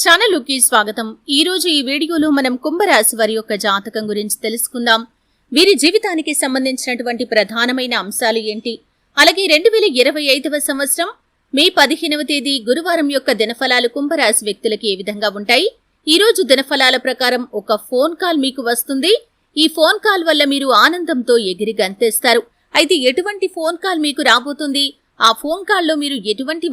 ఛానలుకి స్వాగతం. ఈ రోజు ఈ వీడియోలో మనం కుంభరాశి వారి యొక్క జాతకం గురించి తెలుసుకుందాం. వీరి జీవితానికి సంబంధించినటువంటి ప్రధానమైన అంశాలు ఏంటి, అలాగే 2025వ సంవత్సరం మే 15వ తేదీ గురువారం యొక్క దినఫలాలు కుంభరాశి వ్యక్తులకి ఏ విధంగా ఉంటాయి. ఈ రోజు దినఫలాల ప్రకారం ఒక ఫోన్ కాల్ మీకు వస్తుంది. ఈ ఫోన్ కాల్ వల్ల మీరు ఆనందంతో ఎగిరి గంతేస్తారు. అయితే ఎటువంటి ఫోన్ కాల్ మీకు రాబోతుంది, ఆ ఫోన్ కాల్లో మీరు ఎటువంటి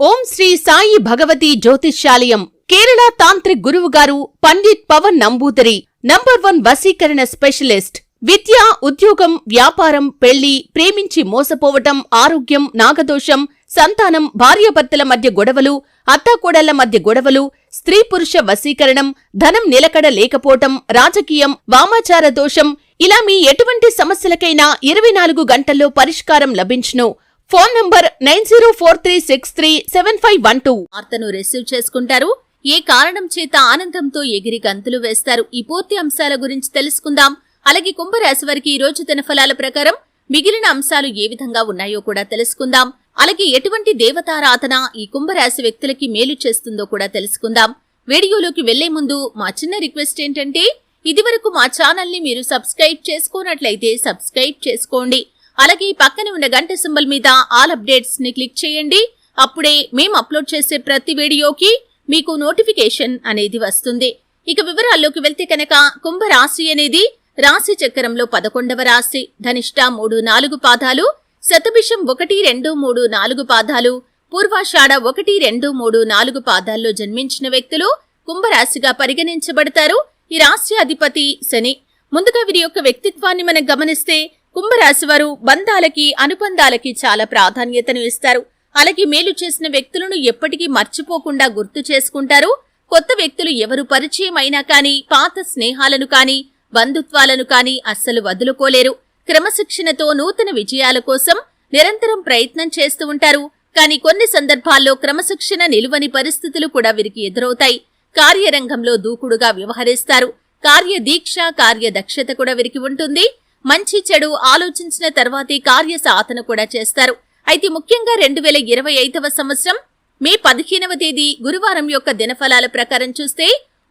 ఓం శ్రీ సాయి భగవతి జ్యోతిష్యాలయం కేరళ తాంత్రిక్ గురువు గారు పండిట్ పవన్ నంబూదరి నంబర్ 1 వశీకరణ స్పెషలిస్ట్. విద్య, ఉద్యోగం, వ్యాపారం, పెళ్లి, ప్రేమించి మోసపోవటం, ఆరోగ్యం, నాగదోషం, సంతానం, భార్యాభర్తల మధ్య గొడవలు, అత్తాకోడళ్ల మధ్య గొడవలు, స్త్రీ పురుష వశీకరణం, ధనం నిలకడ లేకపోవటం, రాజకీయం, వామాచార దోషం, ఇలా మీ ఎటువంటి సమస్యలకైనా 24 గంటల్లో పరిష్కారం లభించును. Phone number 9043637512. వార్తను రిసీవ్ చేసుకుంటారు. ఏ కారణం చేత ఆనందంతో ఎగిరి గంతులు వేస్తారు. ఈ పూర్తి అంశాల గురించి తెలుసుకుందాం. అలాగే కుంభరాశి వారికి ఈ రోజు దినఫలాల ప్రకారం మిగిలిన అంశాలు ఏ విధంగా ఉన్నాయో కూడా తెలుసుకుందాం. అలాగే ఎటువంటి దేవతారాధన ఈ కుంభరాశి వ్యక్తులకి మేలు చేస్తుందో కూడా తెలుసుకుందాం. వీడియోలోకి వెళ్లే ముందు మా చిన్న రిక్వెస్ట్ ఏంటంటే, ఇదివరకు మా ఛానల్ ని మీరు సబ్స్క్రైబ్ చేసుకోనట్లయితే సబ్స్క్రైబ్ చేసుకోండి. అలాగే పక్కనే ఉన్న గంట సింబల్ మీద ఆల్ అప్డేట్స్ ని క్లిక్ చేయండి. అప్పుడే మేము అప్లోడ్ చేసే ప్రతి వీడియోకి మీకు నోటిఫికేషన్ అనేది వస్తుంది. ఇక వివరాల్లోకి వెళ్తే కనుక, కుంభరాశి అనేది రాశి చక్రంలో 11వ రాశి. ధనిష్ట 3, 4 పాదాలు, శతభిషం 1, 2, 3, 4 పాదాలు, పూర్వాషాఢ 1, 2, 3, 4 పాదాల్లో జన్మించిన వ్యక్తులు కుంభరాశిగా పరిగణించబడతారు. ఈ రాశి అధిపతి శని. ముందుగా వీరి యొక్క వ్యక్తిత్వాన్ని మనం గమనిస్తే, కుంభరాశి వారు బంధాలకి, అనుబంధాలకి చాలా ప్రాధాన్యతను ఇస్తారు. అలాగే మేలు చేసిన వ్యక్తులను ఎప్పటికీ మర్చిపోకుండా గుర్తు చేసుకుంటారు. కొత్త వ్యక్తులు ఎవరు పరిచయం అయినా కానీ పాత స్నేహాలను కానీ బంధుత్వాలను కానీ అస్సలు వదులుకోలేరు. క్రమశిక్షణతో నూతన విజయాల కోసం నిరంతరం ప్రయత్నం చేస్తూ ఉంటారు. కానీ కొన్ని సందర్భాల్లో క్రమశిక్షణ నిలువని పరిస్థితులు కూడా వీరికి ఎదురవుతాయి. కార్యరంగంలో దూకుడుగా వ్యవహరిస్తారు. కార్యదీక్ష, కార్యదక్షత కూడా వీరికి ఉంటుంది. మంచి చెడు ఆలోచించిన తర్వాతే కార్య సాధన కూడా చేస్తారు. అయితే ముఖ్యంగా 2025వ సంవత్సరం మే 15వ తేదీ గురువారం యొక్క దినఫలాల ప్రకారం చూస్తే,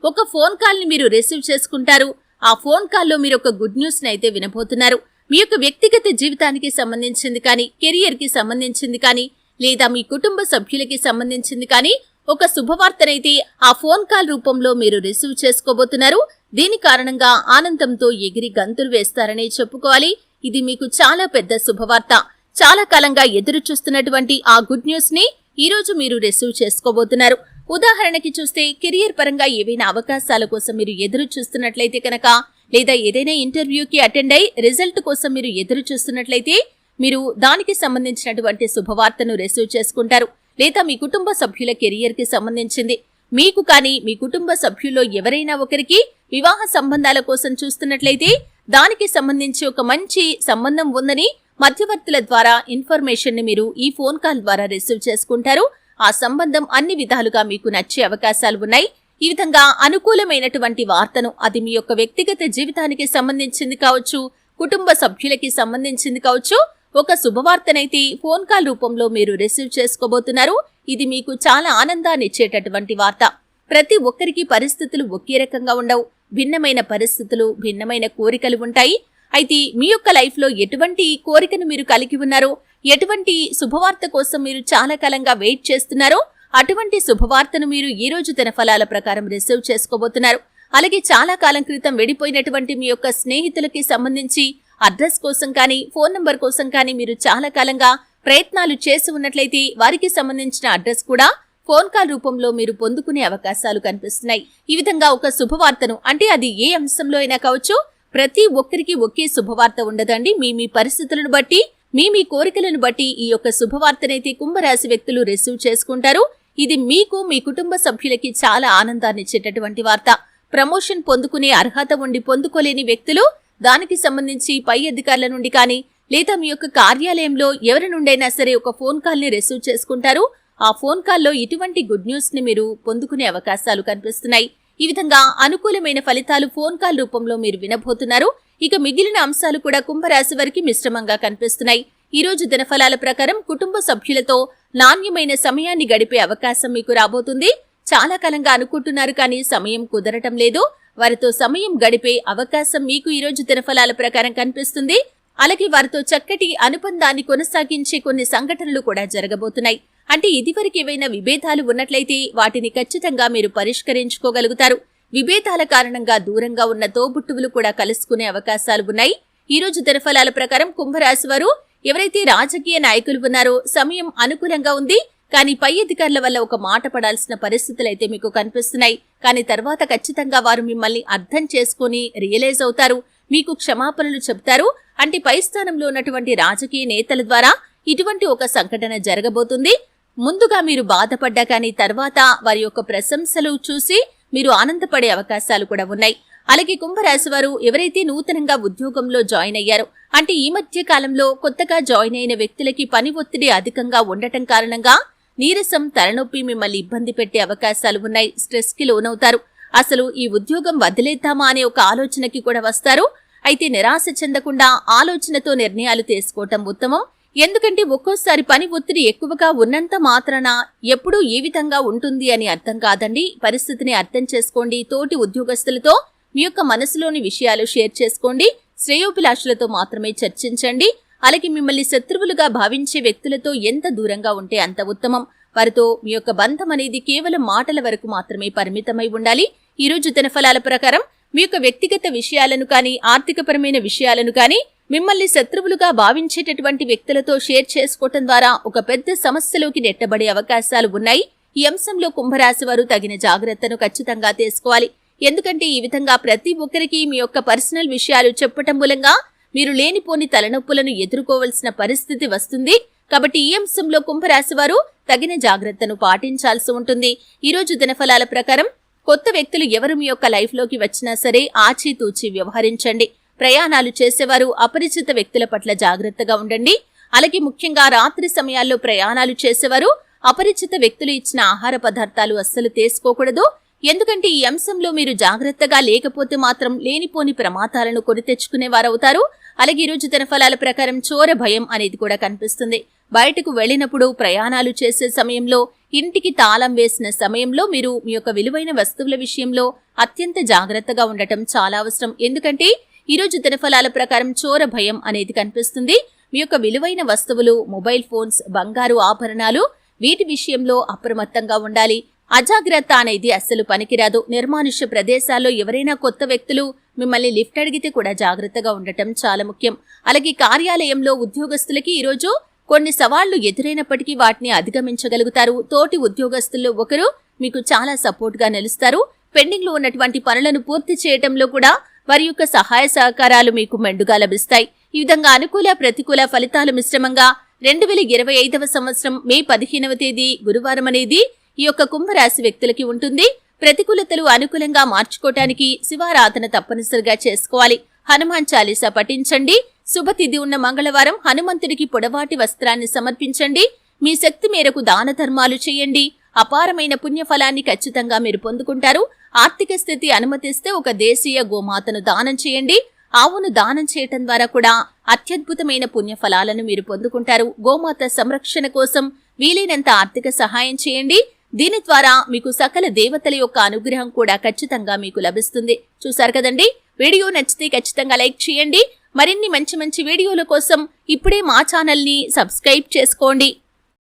ఒక ఫోన్ కాల్ ని మీరు రిసీవ్ చేసుకుంటారు. ఆ ఫోన్ కాల్లో మీరు ఒక గుడ్ న్యూస్ ని అయితే వినబోతున్నారు. మీ యొక్క వ్యక్తిగత జీవితానికి సంబంధించింది కానీ, కెరియర్ కి సంబంధించింది కానీ, లేదా మీ కుటుంబ సభ్యులకి సంబంధించింది కానీ ఒక శుభవార్తనైతే ఆ ఫోన్ కాల్ రూపంలో మీరు రిసీవ్ చేసుకోబోతున్నారు. దీని కారణంగా ఆనందంతో ఎగిరి గంతులు వేస్తారని చెప్పుకోవాలి. ఇది మీకు చాలా పెద్ద శుభవార్త. చాలా కాలంగా ఎదురు చూస్తున్నటువంటి ఆ గుడ్ న్యూస్ ని ఈ రోజు మీరు రిసీవ్ చేసుకోబోతున్నారు. ఉదాహరణకి చూస్తే, కెరియర్ పరంగా ఏవైనా అవకాశాల కోసం మీరు ఎదురు చూస్తున్నట్లయితే కనుక, లేదా ఏదైనా ఇంటర్వ్యూకి అటెండ్ అయి రిజల్ట్ కోసం మీరు ఎదురు చూస్తున్నట్లయితే మీరు దానికి సంబంధించినటువంటి శుభవార్తను రిసీవ్ చేసుకుంటారు. లేదా మీ కుటుంబ సభ్యుల కెరియర్ కి సంబంధించింది మీకు కానీ, మీ కుటుంబ సభ్యుల్లో ఎవరైనా ఒకరికి వివాహ సంబంధాల కోసం చూస్తున్నట్లయితే దానికి సంబంధించి ఒక మంచి సంబంధం ఉందని మధ్యవర్తుల ద్వారా ఇన్ఫర్మేషన్ ని మీరు ఈ ఫోన్ కాల్ ద్వారా రిసీవ్ చేసుకుంటారు. ఆ సంబంధం అన్ని విధాలుగా మీకు నచ్చే అవకాశాలు ఉన్నాయి. ఈ విధంగా అనుకూలమైనటువంటి వార్తను, అది మీ యొక్క వ్యక్తిగత జీవితానికి సంబంధించింది కావచ్చు, కుటుంబ సభ్యులకి సంబంధించింది కావచ్చు, ఒక శుభవార్తనైతే ఫోన్ కాల్ రూపంలో మీరు రిసీవ్ చేసుకోబోతున్నారు. ఇది మీకు చాలా ఆనందాన్ని ఇచ్చేటటువంటి వార్త. ప్రతి ఒక్కరికి పరిస్థితులు ఒకే రకంగా ఉండవు. భిన్నమైన పరిస్థితులు, భిన్నమైన కోరికలు ఉంటాయి. అయితే మీ యొక్క లైఫ్ లో ఎటువంటి కోరికను మీరు కలిగి ఉన్నారో, ఎటువంటి శుభవార్త కోసం మీరు చాలా కాలంగా వెయిట్ చేస్తున్నారో, అటువంటి శుభవార్తను మీరు ఈ రోజు దినఫలాల ప్రకారం రిసీవ్ చేసుకోబోతున్నారు. అలాగే చాలా కాలం క్రితం వెడిపోయినటువంటి మీ యొక్క స్నేహితులకి సంబంధించి అడ్రస్ కోసం కానీ, ఫోన్ నంబర్ కోసం కానీ మీరు చాలా కాలంగా ప్రయత్నాలు చేసి ఉన్నట్లయితే వారికి సంబంధించిన అడ్రస్ కూడా ఫోన్ కాల్ రూపంలో మీరు పొందుకునే అవకాశాలు కనిపిస్తున్నాయి. ఈ విధంగా ఒక శుభవార్తను, అంటే అది ఏ అంశంలో అయినా కావచ్చు, ప్రతి ఒక్కరికి ఒకే శుభవార్త ఉండదండి. మీ పరిస్థితులను బట్టి, మీ కోరికలను బట్టి ఈ యొక్క శుభవార్తనైతే కుంభరాశి వ్యక్తులు రిసీవ్ చేసుకుంటారు. ఇది మీకు, మీ కుటుంబ సభ్యులకి చాలా ఆనందాన్ని ఇచ్చేటటువంటి వార్త. ప్రమోషన్ పొందుకునే అర్హత ఉండి పొందుకోలేని వ్యక్తులు దానికి సంబంధించి పై అధికారుల నుండి కానీ, లేదా మీ యొక్క కార్యాలయంలో ఎవరి నుండైనా సరే ఒక ఫోన్ కాల్ ని రిసీవ్ చేసుకుంటారు. ఆ ఫోన్ కాల్లో ఇటువంటి గుడ్ న్యూస్ ని మీరు పొందుకునే అవకాశాలు కనిపిస్తున్నాయి. ఈ విధంగా అనుకూలమైన ఫలితాలు ఫోన్ కాల్ రూపంలో మీరు వినబోతున్నారు. ఇక మిగిలిన అంశాలు కూడా కుంభరాశి వారికి మిశ్రమంగా కనిపిస్తున్నాయి. ఈ రోజు దినఫలాల ప్రకారం కుటుంబ సభ్యులతో నాణ్యమైన సమయాన్ని గడిపే అవకాశం మీకు రాబోతుంది. చాలా కాలంగా అనుకుంటున్నారు కానీ సమయం కుదరటం లేదు. వారితో సమయం గడిపే అవకాశం మీకు ఈ రోజు దినఫలాల ప్రకారం కనిపిస్తుంది. అలాగే వారితో చక్కటి అనుబంధాన్ని కొనసాగించే కొన్ని సంఘటనలు కూడా జరగబోతున్నాయి. అంటే ఇదివరకు ఏవైనా విభేదాలు ఉన్నట్లయితే వాటిని ఖచ్చితంగా మీరు పరిష్కరించుకోగలుగుతారు. విభేదాల కారణంగా దూరంగా ఉన్న తోబుట్టువులు కూడా కలుసుకునే అవకాశాలు ఉన్నాయి. ఈ రోజు దినఫలాల ప్రకారం కుంభరాశి వారు ఎవరైతే రాజకీయ నాయకులు ఉన్నారో సమయం అనుకూలంగా ఉంది. కానీ పై అధికారుల వల్ల ఒక మాట పడాల్సిన పరిస్థితులైతే మీకు కనిపిస్తున్నాయి. కానీ తర్వాత ఖచ్చితంగా వారు మిమ్మల్ని అర్థం చేసుకుని రియలైజ్ అవుతారు, మీకు క్షమాపణలు చెప్తారు. అంటే పై స్థానంలో ఉన్నటువంటి రాజకీయ నేతల ద్వారా ఇటువంటి ఒక సంఘటన జరగబోతుంది. ముందుగా మీరు బాధపడ్డా కానీ తర్వాత వారి యొక్క ప్రశంసలు చూసి మీరు ఆనందపడే అవకాశాలు కూడా ఉన్నాయి. అలాగే కుంభరాశి వారు ఎవరైతే నూతనంగా ఉద్యోగంలో జాయిన్ అయ్యారో, అంటే ఈ మధ్య కాలంలో కొత్తగా జాయిన్ అయిన వ్యక్తులకి పని ఒత్తిడి అధికంగా ఉండటం కారణంగా నీరసం, తలనొప్పి మిమ్మల్ని ఇబ్బంది పెట్టే అవకాశాలు ఉన్నాయి. స్ట్రెస్ కి లోనవుతారు. అసలు ఈ ఉద్యోగం వదిలేద్దామా అనే ఒక ఆలోచనకి కూడా వస్తారు. అయితే నిరాశ చెందకుండా ఆలోచనతో నిర్ణయాలు తీసుకోవటం ఉత్తమం. ఎందుకంటే ఒక్కోసారి పని ఒత్తిడి ఎక్కువగా ఉన్నంత మాత్రాన ఎప్పుడూ ఏ విధంగా ఉంటుంది అని అర్థం కాదండి. పరిస్థితిని అర్థం చేసుకోండి. తోటి ఉద్యోగస్తులతో మీ యొక్క మనసులోని విషయాలు షేర్ చేసుకోండి. శ్రేయోభిలాషులతో మాత్రమే చర్చించండి. అలాగే మిమ్మల్ని శత్రువులుగా భావించే వ్యక్తులతో ఎంత దూరంగా ఉంటే అంత ఉత్తమం. వారితో మీ యొక్క బంధం అనేది కేవలం మాటల వరకు మాత్రమే పరిమితమై ఉండాలి. ఈ రోజు దినఫలాల ప్రకారం మీ యొక్క వ్యక్తిగత విషయాలను కానీ, ఆర్థికపరమైన విషయాలను కానీ మిమ్మల్ని శత్రువులుగా భావించేటటువంటి వ్యక్తులతో షేర్ చేసుకోవటం ద్వారా ఒక పెద్ద సమస్యలోకి నెట్టబడే అవకాశాలు ఉన్నాయి. ఈ అంశంలో కుంభరాశి వారు తగిన జాగ్రత్తను ఖచ్చితంగా తీసుకోవాలి. ఎందుకంటే ఈ విధంగా ప్రతి ఒక్కరికి మీ యొక్క పర్సనల్ విషయాలు చెప్పటం మూలంగా మీరు లేనిపోని తలనొప్పులను ఎదుర్కోవాల్సిన పరిస్థితి వస్తుంది. కాబట్టి ఈ అంశంలో కుంభరాశి వారు తగిన జాగ్రత్తను పాటించాల్సి ఉంటుంది. ఈ రోజు దినఫలాల ప్రకారం కొత్త వ్యక్తులు ఎవరు మీ యొక్క లైఫ్ లోకి వచ్చినా సరే ఆచితూచి వ్యవహరించండి. ప్రయాణాలు చేసేవారు అపరిచిత వ్యక్తుల పట్ల జాగ్రత్తగా ఉండండి. అలాగే ముఖ్యంగా రాత్రి సమయాల్లో ప్రయాణాలు చేసేవారు అపరిచిత వ్యక్తులు ఇచ్చిన ఆహార పదార్థాలు అస్సలు తీసుకోకూడదు. ఎందుకంటే ఈ అంశంలో మీరు జాగ్రత్తగా లేకపోతే మాత్రం లేనిపోని ప్రమాదాలను కొని తెచ్చుకునేవారవుతారు. అలాగే ఈ రోజు దినఫలాల ప్రకారం చోర భయం అనేది కూడా కనిపిస్తుంది. బయటకు వెళ్లినప్పుడు, ప్రయాణాలు చేసే సమయంలో, ఇంటికి తాళం వేసిన సమయంలో మీరు మీ యొక్క విలువైన వస్తువుల విషయంలో అత్యంత జాగ్రత్తగా ఉండటం చాలా అవసరం. ఎందుకంటే ఈ రోజు దినఫలాల ప్రకారం చోర భయం అనేది కనిపిస్తుంది. మీ యొక్క విలువైన వస్తువులు, మొబైల్ ఫోన్స్, బంగారు ఆభరణాలు వీటి విషయంలో అప్రమత్తంగా ఉండాలి. అజాగ్రత్త అనేది అస్సలు పనికిరాదు. నిర్మానుష్య ప్రదేశాల్లో ఎవరైనా కొత్త వ్యక్తులు మిమ్మల్ని లిఫ్ట్ అడిగితే కూడా జాగ్రత్తగా ఉండటం చాలా ముఖ్యం. అలాగే కార్యాలయంలో ఉద్యోగస్తులకి ఈరోజు కొన్ని సవాళ్లు ఎదురైనప్పటికీ వాటిని అధిగమించగలుగుతారు. తోటి ఉద్యోగస్తుల్లో ఒకరు మీకు చాలా సపోర్ట్ గా నిలుస్తారు. పెండింగ్ లో ఉన్నటువంటి పనులను పూర్తి చేయటంలో కూడా వారి యొక్క సహాయ సహకారాలు మీకు మెండుగా లభిస్తాయి. ఈ విధంగా అనుకూల, ప్రతికూల ఫలితాలు మిశ్రమంగా 2025వ సంవత్సరం మే 15వ తేదీ గురువారం అనేది ఈ యొక్క కుంభరాశి వ్యక్తులకి ఉంటుంది. ప్రతికూలతలు అనుకూలంగా మార్చుకోవటానికి శివారాధన తప్పనిసరిగా చేసుకోవాలి. హనుమాన్ చాలీసా పఠించండి. శుభతిథి ఉన్న మంగళవారం హనుమంతుడికి పొడవాటి వస్త్రాన్ని సమర్పించండి. మీ శక్తి మేరకు దాన ధర్మాలు చేయండి. అపారమైన పుణ్యఫలాన్ని ఖచ్చితంగా మీరు పొందుకుంటారు. ఆర్థిక స్థితి అనుమతిస్తే ఒక దేశీయ గోమాతను దానం చేయండి. ఆవును దానం చేయటం ద్వారా కూడా అత్యద్భుతమైన పుణ్యఫలాలను మీరు పొందుకుంటారు. గోమాత సంరక్షణ కోసం వీలైనంత ఆర్థిక సహాయం చేయండి. దీని ద్వారా మీకు సకల దేవతల యొక్క అనుగ్రహం కూడా ఖచ్చితంగా మీకు లభిస్తుంది. చూశారు కదండి, వీడియో నచ్చితే ఖచ్చితంగా లైక్ చేయండి. మరిన్ని మంచి మంచి వీడియోల కోసం ఇప్పుడే మా ఛానల్ ని సబ్స్క్రైబ్ చేసుకోండి.